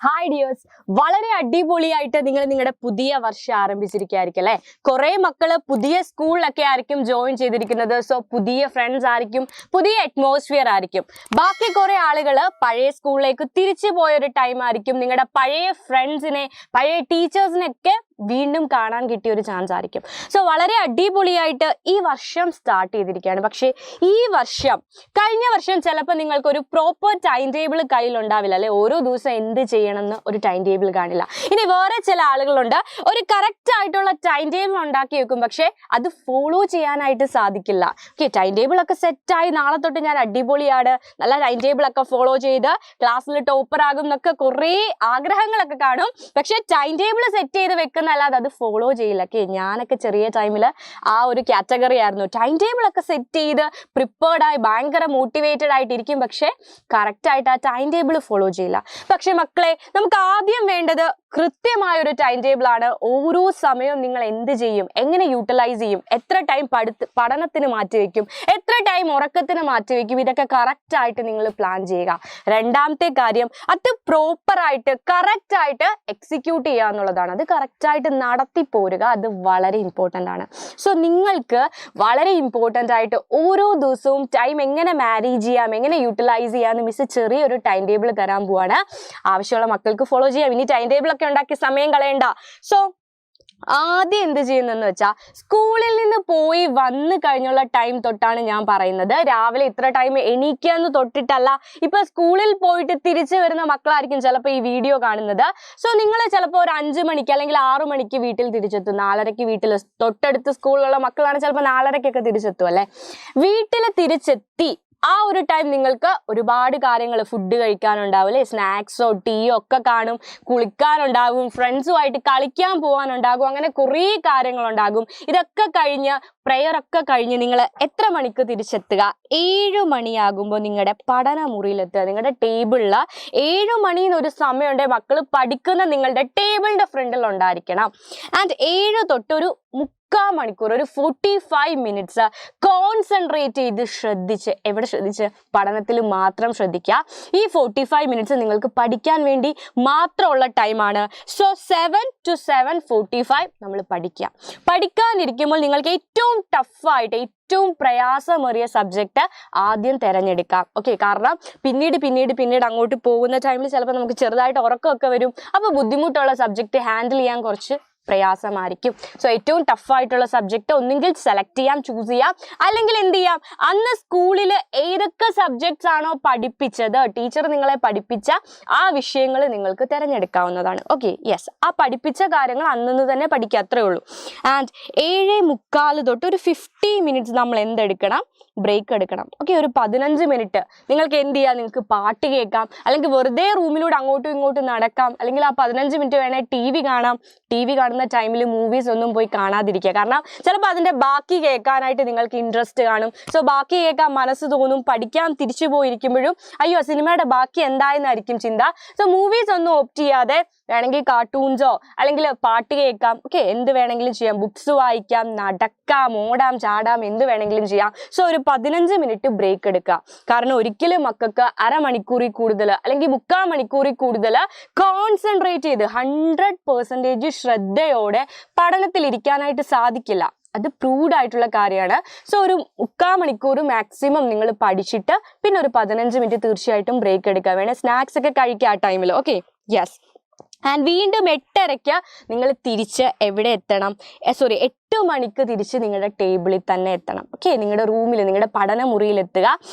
Hi dears, വളരെ അടിപൊളിയായിട്ട് നിങ്ങൾ നിങ്ങളുടെ പുതിയ വർഷം ആരംഭിച്ചിരിക്കുകയായിരിക്കും അല്ലേ. കുറെ മക്കള് പുതിയ സ്കൂളിലൊക്കെ ആയിരിക്കും ജോയിൻ ചെയ്തിരിക്കുന്നത്. സോ പുതിയ ഫ്രണ്ട്സ് ആയിരിക്കും, പുതിയ അറ്റ്മോസ്ഫിയർ ആയിരിക്കും. ബാക്കി കുറെ ആളുകൾ പഴയ സ്കൂളിലേക്ക് തിരിച്ചു പോയൊരു ടൈം ആയിരിക്കും. നിങ്ങളുടെ പഴയ ഫ്രണ്ട്സിനെ, പഴയ ടീച്ചേഴ്സിനെയൊക്കെ വീണ്ടും കാണാൻ കിട്ടിയ ഒരു ചാൻസ് ആയിരിക്കും. സോ വളരെ അടിപൊളിയായിട്ട് ഈ വർഷം സ്റ്റാർട്ട് ചെയ്തിരിക്കുകയാണ്. പക്ഷേ ഈ വർഷം, കഴിഞ്ഞ വർഷം ചിലപ്പോൾ നിങ്ങൾക്ക് ഒരു പ്രോപ്പർ ടൈം ടേബിൾ കയ്യിലുണ്ടാവില്ല അല്ലെ. ഓരോ ദിവസം എന്ത് ചെയ്യണമെന്ന് ഒരു ടൈം ടേബിൾ കാണില്ല. ഇനി വേറെ ചില ആളുകളുണ്ട്, ഒരു കറക്റ്റ് ആയിട്ടുള്ള ടൈം ടേബിൾ ഉണ്ടാക്കി വെക്കും, പക്ഷെ അത് ഫോളോ ചെയ്യാനായിട്ട് സാധിക്കില്ല. ഓക്കെ, ടൈം ടേബിൾ ഒക്കെ സെറ്റായി നാളെ തൊട്ട് ഞാൻ അടിപൊളിയാണ്, നല്ല ടൈം ടേബിൾ ഒക്കെ ഫോളോ ചെയ്ത് ക്ലാസ്സിൽ ടോപ്പർ ആകും എന്നൊക്കെ കുറേ ആഗ്രഹങ്ങളൊക്കെ കാണും. പക്ഷെ ടൈം ടേബിൾ സെറ്റ് ചെയ്ത് വെക്കുന്നല്ലാതെ അത് ഫോളോ ചെയ്യില്ല. ഓക്കെ, ഞാനൊക്കെ ചെറിയ ടൈമിൽ ആ ഒരു കാറ്റഗറി ആയിരുന്നു. ടൈം ടേബിൾ ഒക്കെ സെറ്റ് ചെയ്ത് പ്രിപ്പേർഡായി ഭയങ്കര മോട്ടിവേറ്റഡ് ആയിട്ടിരിക്കും, പക്ഷെ കറക്റ്റ് ആയിട്ട് ആ ടൈം ടേബിൾ ഫോളോ ചെയ്യില്ല. പക്ഷെ മക്കളെ, നമുക്ക് ആദ്യം വേണ്ടത് കൃത്യമായ ഒരു ടൈം ടേബിൾ ആണ്. ഓരോ സമയവും നിങ്ങൾ എന്ത് ചെയ്യും, എങ്ങനെ യൂട്ടിലൈസ് ചെയ്യും, എത്ര ടൈം പഠനത്തിന് മാറ്റിവെക്കും, എത്ര ടൈം ഉറക്കത്തിന് മാറ്റിവെക്കും, ഇതൊക്കെ കറക്റ്റ് ആയിട്ട് നിങ്ങൾ പ്ലാൻ ചെയ്യുക. രണ്ടാമത്തെ കാര്യം, അത് പ്രോപ്പറായിട്ട് കറക്റ്റ് ആയിട്ട് എക്സിക്യൂട്ട് ചെയ്യുക എന്നുള്ളതാണ്. അത് കറക്റ്റ് ആയിട്ട് നടത്തി പോരുക, അത് വളരെ ഇമ്പോർട്ടൻ്റ് ആണ്. സോ നിങ്ങൾക്ക് വളരെ ഇമ്പോർട്ടൻ്റ് ആയിട്ട് ഓരോ ദിവസവും ടൈം എങ്ങനെ മാനേജ് ചെയ്യാം, എങ്ങനെ യൂട്ടിലൈസ് ചെയ്യാമെന്ന് മിസ് ചെറിയൊരു ടൈം ടേബിൾ തരാൻ പോവാണ്. ആവശ്യമുള്ള മക്കൾക്ക് ഫോളോ ചെയ്യാം. ഇനി ടൈം ടേബിൾ ഒക്കെ ഉണ്ടാക്കി സമയം കളയണ്ട. സോ ആദ്യം എന്ത് ചെയ്യുന്നെന്ന് വെച്ചാൽ, സ്കൂളിൽ നിന്ന് പോയി വന്നു കഴിഞ്ഞുള്ള ടൈം തൊട്ടാണ് ഞാൻ പറയുന്നത്. രാവിലെ ഇത്ര ടൈം എണീക്കാന്ന് തൊട്ടിട്ടല്ല. ഇപ്പൊ സ്കൂളിൽ പോയിട്ട് തിരിച്ചു വരുന്ന മക്കളായിരിക്കും ചിലപ്പോൾ ഈ വീഡിയോ കാണുന്നത്. സോ നിങ്ങൾ ചിലപ്പോൾ ഒരു 5 മണിക്ക് അല്ലെങ്കിൽ 6 മണിക്ക് വീട്ടിൽ തിരിച്ചെത്തും. 4:30 വീട്ടിൽ, തൊട്ടടുത്ത് സ്കൂളിലുള്ള മക്കളാണ് ചിലപ്പോൾ 4:30 തിരിച്ചെത്തും അല്ലെ. വീട്ടിൽ തിരിച്ചെത്തി ആ ഒരു ടൈം നിങ്ങൾക്ക് ഒരുപാട് കാര്യങ്ങൾ, ഫുഡ് കഴിക്കാനുണ്ടാവും അല്ലെ, സ്നാക്സോ ടീയോ ഒക്കെ കാണും, കുളിക്കാനുണ്ടാകും, ഫ്രണ്ട്സുമായിട്ട് കളിക്കാൻ പോകാനുണ്ടാകും, അങ്ങനെ കുറേ കാര്യങ്ങളുണ്ടാകും. ഇതൊക്കെ കഴിഞ്ഞ് പ്രെയർ ഒക്കെ കഴിഞ്ഞ് നിങ്ങൾ എത്ര മണിക്ക് തിരിച്ചെത്തുക? 7 മണിയാകുമ്പോൾ നിങ്ങളുടെ പഠനമുറിയിലെത്തുക. നിങ്ങളുടെ ടേബിളിൽ 7 മണിന്നൊരു സമയമുണ്ട്, മക്കൾ പഠിക്കുന്ന നിങ്ങളുടെ ടേബിളിന്റെ ഫ്രണ്ടിൽ ഉണ്ടായിരിക്കണം. ആൻഡ് 7 തൊട്ടൊരു 3/4 മണിക്കൂർ, ഒരു 45 മിനിറ്റ്സ് കോൺസെൻട്രേറ്റ് ചെയ്ത് ശ്രദ്ധിച്ച്, എവിടെ ശ്രദ്ധിച്ച്? പഠനത്തിൽ മാത്രം ശ്രദ്ധിക്കുക. ഈ 45 മിനിറ്റ്സ് നിങ്ങൾക്ക് പഠിക്കാൻ വേണ്ടി മാത്രമുള്ള ടൈമാണ്. സോ 7 to 7:45 നമ്മൾ പഠിക്കുക. പഠിക്കാനിരിക്കുമ്പോൾ നിങ്ങൾക്ക് ഏറ്റവും ടഫായിട്ട്, ഏറ്റവും പ്രയാസമേറിയ സബ്ജക്റ്റ് ആദ്യം തിരഞ്ഞെടുക്കാം. ഓക്കെ, കാരണം പിന്നീട് അങ്ങോട്ട് പോകുന്ന ടൈമിൽ ചിലപ്പോൾ നമുക്ക് ചെറുതായിട്ട് ഉറക്കമൊക്കെ വരും. അപ്പോൾ ബുദ്ധിമുട്ടുള്ള സബ്ജക്റ്റ് ഹാൻഡിൽ ചെയ്യാൻ കുറച്ച് പ്രയാസമായിരിക്കും. സോ ഏറ്റവും ടഫായിട്ടുള്ള സബ്ജക്റ്റ് ഒന്നുകിൽ സെലക്ട് ചെയ്യാം, ചൂസ് ചെയ്യാം, അല്ലെങ്കിൽ എന്ത് ചെയ്യാം, അന്ന് സ്കൂളിൽ ഏതൊക്കെ സബ്ജക്ട്സ് ആണോ പഠിപ്പിച്ചത്, ടീച്ചർ നിങ്ങളെ പഠിപ്പിച്ച ആ വിഷയങ്ങൾ നിങ്ങൾക്ക് തിരഞ്ഞെടുക്കാവുന്നതാണ്. ഓക്കെ, യെസ്, ആ പഠിപ്പിച്ച കാര്യങ്ങൾ അന്നു തന്നെ പഠിക്കുക, അത്രേ ഉള്ളൂ. ആൻഡ് 7:45 തൊട്ട് ഒരു 50 മിനിറ്റ്സ് നമ്മൾ എന്തെടുക്കണം? ബ്രേക്ക് എടുക്കണം. ഓക്കെ, ഒരു 15 മിനിറ്റ് നിങ്ങൾക്ക് എന്ത് ചെയ്യാം? നിങ്ങൾക്ക് പാട്ട് കേൾക്കാം, അല്ലെങ്കിൽ വെറുതെ റൂമിലൂടെ അങ്ങോട്ടും ഇങ്ങോട്ടും നടക്കാം, അല്ലെങ്കിൽ ആ 15 മിനിറ്റ് വേണേൽ TV കാണാം. TV കാണുന്ന ടൈമിൽ മൂവീസ് ഒന്നും പോയി കാണാതിരിക്കുക. കാരണം ചിലപ്പോൾ അതിൻ്റെ ബാക്കി കേൾക്കാനായിട്ട് നിങ്ങൾക്ക് ഇൻട്രസ്റ്റ് കാണും. സോ ബാക്കി കേൾക്കാൻ മനസ്സ് തോന്നും. പഠിക്കാൻ തിരിച്ചു പോയിരിക്കുമ്പോഴും അയ്യോ സിനിമയുടെ ബാക്കി എന്തായെന്നായിരിക്കും ചിന്ത. സോ മൂവീസ് ഒന്നും ഓപ്റ്റ് ചെയ്യാതെ വേണമെങ്കിൽ കാർട്ടൂൺസോ അല്ലെങ്കിൽ പാട്ട് കേൾക്കാം. ഓക്കെ, എന്ത് വേണമെങ്കിലും ചെയ്യാം. ബുക്സ് വായിക്കാം, നടക്കാം, ഓടാം, ചാടാം, എന്ത് വേണമെങ്കിലും ചെയ്യാം. സോ ഒരു 15 മിനിറ്റ് ബ്രേക്ക് എടുക്കുക. കാരണം ഒരിക്കലും മക്കൾക്ക് അരമണിക്കൂറിൽ കൂടുതൽ അല്ലെങ്കിൽ 3/4 മണിക്കൂറിൽ കൂടുതൽ കോൺസെൻട്രേറ്റ് ചെയ്ത് 100% ശ്രദ്ധയോടെ പഠനത്തിൽ ഇരിക്കാനായിട്ട് സാധിക്കില്ല. അത് പ്രൂവ്ഡ് ആയിട്ടുള്ള കാര്യമാണ്. സോ ഒരു 3/4 മണിക്കൂർ മാക്സിമം നിങ്ങൾ പഠിച്ചിട്ട് പിന്നെ ഒരു 15 മിനിറ്റ് തീർച്ചയായിട്ടും ബ്രേക്ക് എടുക്കുക. വേണേൽ സ്നാക്സ് ഒക്കെ കഴിക്കുക ആ ടൈമിൽ. Okay, yes. ആൻഡ് വീണ്ടും 8:30 നിങ്ങൾ തിരിച്ച് എവിടെ എത്തണം? 8 മണിക്ക് തിരിച്ച് നിങ്ങളുടെ ടേബിളിൽ തന്നെ എത്തണം. ഓക്കെ, നിങ്ങളുടെ റൂമിൽ, നിങ്ങളുടെ പഠനമുറിയിൽ എത്തുക.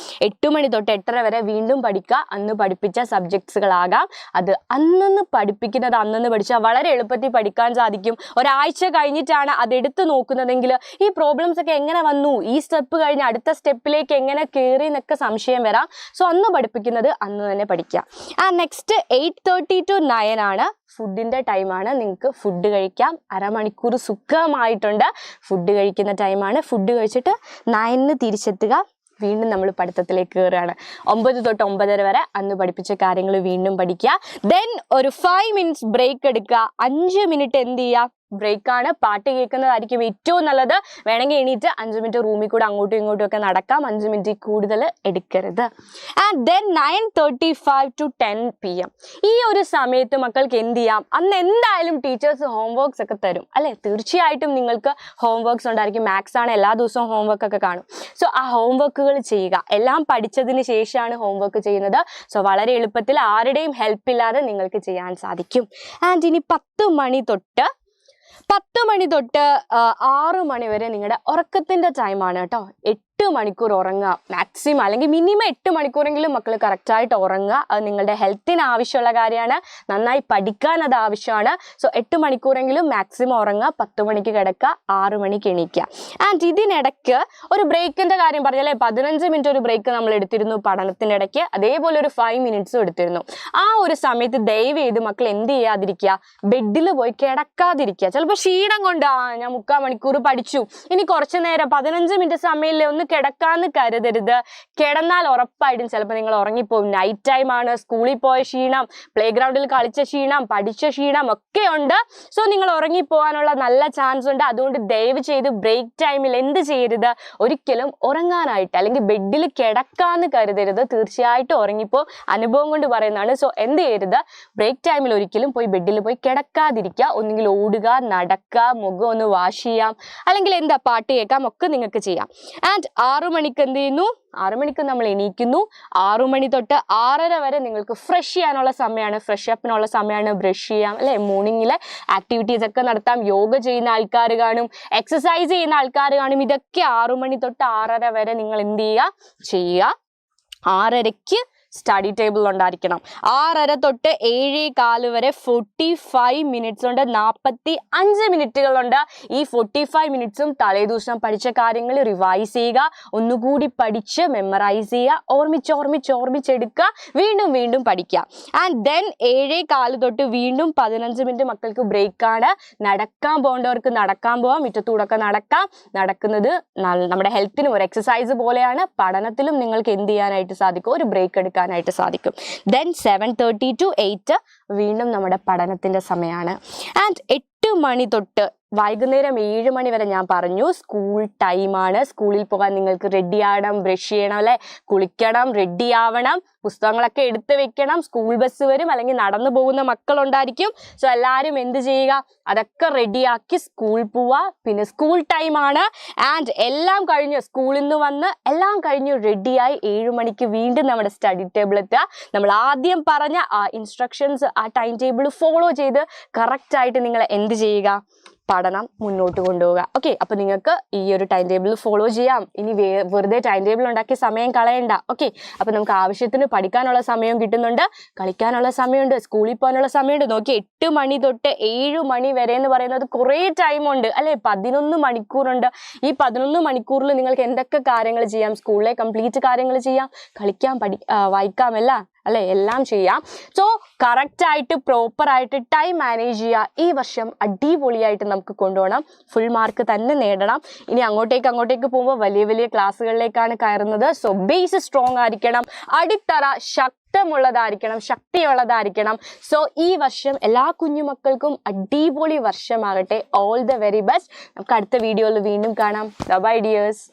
8 മണി തൊട്ട് 8:30 വരെ വീണ്ടും പഠിക്കുക. അന്ന് പഠിപ്പിച്ച സബ്ജക്ട്സുകളാകാം. അത് അന്നന്ന് പഠിപ്പിക്കുന്നത് അന്നന്ന് പഠിച്ചാൽ വളരെ എളുപ്പത്തിൽ പഠിക്കാൻ സാധിക്കും. ഒരാഴ്ച കഴിഞ്ഞിട്ടാണ് അതെടുത്ത് നോക്കുന്നതെങ്കിൽ ഈ പ്രോബ്ലംസ് ഒക്കെ എങ്ങനെ വന്നു, ഈ സ്റ്റെപ്പ് കഴിഞ്ഞ് അടുത്ത സ്റ്റെപ്പിലേക്ക് എങ്ങനെ കയറി എന്നൊക്കെ സംശയം വരാം. സോ അന്ന് പഠിപ്പിക്കുന്നത് അന്ന് തന്നെ പഠിക്കുക. നെക്സ്റ്റ് 8:30 to 9 ആണ് ഫുഡിൻ്റെ ടൈമാണ്. നിങ്ങൾക്ക് ഫുഡ് കഴിക്കാം. അരമണിക്കൂർ സുഖമായിട്ടുണ്ട്. ഫുഡ് കഴിക്കുന്ന ടൈമാണ്. ഫുഡ് കഴിച്ചിട്ട് 9 തിരിച്ചെത്തുക. വീണ്ടും നമ്മൾ പഠിത്തത്തിലേക്ക് കയറുകയാണ്. 9 തൊട്ട് 9:30 വരെ അന്ന് പഠിപ്പിച്ച കാര്യങ്ങൾ വീണ്ടും പഠിക്കുക. ദെൻ ഒരു 5 മിനിറ്റ്സ് ബ്രേക്ക് എടുക്കുക. 5 മിനിറ്റ് എന്ത് ചെയ്യുക? ബ്രേക്കാണ്, പാട്ട് കേൾക്കുന്നതായിരിക്കും ഏറ്റവും നല്ലത്. വേണമെങ്കിൽ എണീറ്റ് 5 മിനിറ്റ് റൂമിൽ കൂടെ അങ്ങോട്ടും ഇങ്ങോട്ടും ഒക്കെ നടക്കാം, 5 മിനിറ്റ് കൂടുതൽ എടുക്കരുത്. ആൻഡ് ദെൻ 9:35 to 10 PM ഈ ഒരു സമയത്ത് മക്കൾക്ക് എന്ത് ചെയ്യാം? അന്ന് എന്തായാലും ടീച്ചേഴ്സ് ഹോംവർക്ക്സ് ഒക്കെ തരും അല്ലെ? തീർച്ചയായിട്ടും നിങ്ങൾക്ക് ഹോംവർക്ക്സ് ഉണ്ടായിരിക്കും. മാത്സ് ആണ്, എല്ലാ ദിവസവും ഹോംവർക്ക് ഒക്കെ കാണും. സോ ആ ഹോംവർക്കുകൾ ചെയ്യുക. എല്ലാം പഠിച്ചതിന് ശേഷമാണ് ഹോംവർക്ക് ചെയ്യുന്നത്. സോ വളരെ എളുപ്പത്തിൽ ആരുടെയും ഹെൽപ്പ് ഇല്ലാതെ നിങ്ങൾക്ക് ചെയ്യാൻ സാധിക്കും. ആൻഡ് ഇനി 10 മണി തൊട്ട് 6 മണി വരെ നിങ്ങളുടെ ഉറക്കത്തിന്റെ ടൈമാണ് കേട്ടോ. 8 മണിക്കൂർ ഉറങ്ങുക മാക്സിമം, അല്ലെങ്കിൽ മിനിമം 8 മണിക്കൂറെങ്കിലും മക്കൾ കറക്റ്റായിട്ട് ഉറങ്ങുക. അത് നിങ്ങളുടെ ഹെൽത്തിന് ആവശ്യമുള്ള കാര്യമാണ്. നന്നായി പഠിക്കാൻ അത് ആവശ്യമാണ്. സോ 8 മണിക്കൂറെങ്കിലും മാക്സിമം ഉറങ്ങുക. 10 മണിക്ക് കിടക്കുക, 6 മണിക്ക് എണീക്കുക. ആൻഡ് ഇതിനിടയ്ക്ക് ഒരു ബ്രേക്കിന്റെ കാര്യം പറഞ്ഞാലേ, 15 മിനിറ്റ് ഒരു ബ്രേക്ക് നമ്മൾ എടുത്തിരുന്നു പഠനത്തിന്റെ ഇടയ്ക്ക്. അതേപോലെ ഒരു 5 മിനിറ്റ്സും എടുത്തിരുന്നു. ആ ഒരു സമയത്ത് ദയവ് ചെയ്ത് മക്കൾ എന്ത് ചെയ്യാതിരിക്കുക? ബെഡിൽ പോയി കിടക്കാതിരിക്കുക. ചിലപ്പോൾ ക്ഷീണം കൊണ്ട് ഞാൻ 3/4 മണിക്കൂർ പഠിച്ചു, ഇനി കുറച്ചു നേരം 15 മിനിറ്റ് സമയമില്ലേ ഒന്ന് കിടക്കാന്ന് കരുതരുത്. കിടന്നാൽ ഉറപ്പായിട്ടും ചിലപ്പോൾ നിങ്ങൾ ഉറങ്ങിപ്പോകും. നൈറ്റ് ടൈം ആണ്, സ്കൂളിൽ പോയ ക്ഷീണം, പ്ലേ ഗ്രൗണ്ടിൽ കളിച്ച ക്ഷീണം, പഠിച്ച ക്ഷീണം ഒക്കെ ഉണ്ട്. സോ നിങ്ങൾ ഉറങ്ങിപ്പോകാനുള്ള നല്ല ചാൻസ് ഉണ്ട്. അതുകൊണ്ട് ദയവ് ചെയ്ത് ബ്രേക്ക് ടൈമിൽ എന്ത് ചെയ്യരുത്? ഒരിക്കലും ഉറങ്ങാനായിട്ട് അല്ലെങ്കിൽ ബെഡിൽ കിടക്കാന്ന് കരുതരുത്. തീർച്ചയായിട്ടും ഉറങ്ങിപ്പോ, അനുഭവം കൊണ്ട് പറയുന്നതാണ്. സോ എന്ത് ചെയ്യരുത്? ബ്രേക്ക് ടൈമിൽ ഒരിക്കലും പോയി ബെഡിൽ പോയി കിടക്കാതിരിക്കുക. ഒന്നുകിൽ ഓടുക, നടക്കുക, മുഖം ഒന്ന് വാഷ് ചെയ്യാം, അല്ലെങ്കിൽ എന്താ പാട്ട് കേൾക്കാം, ഒക്കെ നിങ്ങൾക്ക് ചെയ്യാം. ആൻഡ് 6 മണിക്ക് എന്ത് ചെയ്യുന്നു? 6 മണിക്ക് നമ്മൾ എണീക്കുന്നു. 6 മണി തൊട്ട് 6:30 വരെ നിങ്ങൾക്ക് ഫ്രഷ് ചെയ്യാനുള്ള സമയമാണ്, ഫ്രഷ് അപ്പിനുള്ള സമയമാണ്. ബ്രഷ് ചെയ്യാം അല്ലെ, മോർണിംഗിലെ ആക്ടിവിറ്റീസ് ഒക്കെ നടത്താം. യോഗ ചെയ്യുന്ന ആൾക്കാർ കാണും, എക്സസൈസ് ചെയ്യുന്ന ആൾക്കാർ കാണും. ഇതൊക്കെ 6 മണി തൊട്ട് 6:30 വരെ നിങ്ങൾ എന്ത് ചെയ്യുക? 6:30ക്ക് സ്റ്റഡി ടേബിൾ ഉണ്ടായിരിക്കണം. 6:30 തൊട്ട് 7:15 വരെ 45 മിനിറ്റ്സ് ഉണ്ട്, 45 മിനിറ്റുകളുണ്ട്. ഈ 45 മിനിറ്റ്സും തലേദിവസം പഠിച്ച കാര്യങ്ങൾ റിവൈസ് ചെയ്യുക, ഒന്നുകൂടി പഠിച്ച് മെമ്മറൈസ് ചെയ്യുക, ഓർമ്മിച്ചെടുക്കുക, വീണ്ടും പഠിക്കുക. ആൻഡ് ദെൻ 7:15 തൊട്ട് വീണ്ടും 15 മിനിറ്റ് മക്കൾക്ക് ബ്രേക്കാണ്. നടക്കാൻ പോകേണ്ടവർക്ക് നടക്കാൻ പോവാം, മുറ്റത്തൂടൊക്കെ നടക്കാം. നടക്കുന്നത് നമ്മുടെ ഹെൽത്തിനും ഒരു എക്സസൈസ് പോലെയാണ്. പഠനത്തിലും നിങ്ങൾക്ക് എന്ത് ചെയ്യാനായിട്ട് സാധിക്കും? ഒരു ബ്രേക്ക് എടുക്കാൻ സാധിക്കും. ദെൻ 7:30 to 8 വീണ്ടും നമ്മുടെ പഠനത്തിന്റെ സമയമാണ്. ആൻഡ് 8 മണി തൊട്ട് വൈകുന്നേരം 7 മണി വരെ ഞാൻ പറഞ്ഞു സ്കൂൾ ടൈമാണ്. സ്കൂളിൽ പോകാൻ നിങ്ങൾക്ക് റെഡി ആവണം, ബ്രഷ് ചെയ്യണം അല്ലെ, കുളിക്കണം, റെഡി ആവണം, പുസ്തകങ്ങളൊക്കെ എടുത്ത് വെക്കണം. സ്കൂൾ ബസ് വരും, അല്ലെങ്കിൽ നടന്നു പോകുന്ന മക്കളുണ്ടായിരിക്കും. സോ എല്ലാവരും എന്ത് ചെയ്യുക? അതൊക്കെ റെഡിയാക്കി സ്കൂൾ പോവുക. പിന്നെ സ്കൂൾ ടൈമാണ്. ആൻഡ് എല്ലാം കഴിഞ്ഞ് സ്കൂളിൽ നിന്ന് വന്ന് എല്ലാം കഴിഞ്ഞ് റെഡിയായി 7 മണിക്ക് വീണ്ടും നമ്മുടെ സ്റ്റഡി ടേബിൾ എത്തുക. നമ്മൾ ആദ്യം പറഞ്ഞ ആ ഇൻസ്ട്രക്ഷൻസ്, ആ ടൈം ടേബിൾ ഫോളോ ചെയ്ത് കറക്റ്റായിട്ട് നിങ്ങൾ എന്ത് ചെയ്യുക? പഠനം മുന്നോട്ട് കൊണ്ടുപോവുക. ഓക്കെ, അപ്പൊ നിങ്ങൾക്ക് ഈ ഒരു ടൈം ടേബിൾ ഫോളോ ചെയ്യാം. ഇനി വെറുതെ ടൈം ടേബിൾ ഉണ്ടാക്കി സമയം കളയണ്ട. ഓക്കെ, അപ്പൊ നമുക്ക് ആവശ്യത്തിന് പഠിക്കാനുള്ള സമയം കിട്ടുന്നുണ്ട്, കളിക്കാനുള്ള സമയമുണ്ട്, സ്കൂളിൽ പോകാനുള്ള സമയമുണ്ട്. നോക്കി, 8 മണി തൊട്ട് 7 മണി വരെ എന്ന് പറയുന്നത് കുറേ ടൈമുണ്ട് അല്ലെ? 11 മണിക്കൂറുണ്ട്. ഈ 11 മണിക്കൂറിൽ നിങ്ങൾക്ക് എന്തൊക്കെ കാര്യങ്ങൾ ചെയ്യാം? സ്കൂളിലെ കംപ്ലീറ്റ് കാര്യങ്ങൾ ചെയ്യാം, കളിക്കാം, വായിക്കാം, എല്ലാം ചെയ്യാം. സോ കറക്റ്റായിട്ട് പ്രോപ്പറായിട്ട് ടൈം മാനേജ് ചെയ്യുക. ഈ വർഷം അടിപൊളിയായിട്ട് നമുക്ക് കൊണ്ടുപോകണം, ഫുൾ മാർക്ക് തന്നെ നേടണം. ഇനി അങ്ങോട്ടേക്ക് പോകുമ്പോൾ വലിയ ക്ലാസ്സുകളിലേക്കാണ് കയറുന്നത്. സോ ബേസ് സ്ട്രോങ് ആയിരിക്കണം, അടിത്തറ ശക്തിയുള്ളതായിരിക്കണം. സോ ഈ വർഷം എല്ലാ കുഞ്ഞുമക്കൾക്കും അടിപൊളി വർഷമാകട്ടെ. All the very best. നമുക്ക് അടുത്ത വീഡിയോയിൽ വീണ്ടും കാണാം. Bye dears.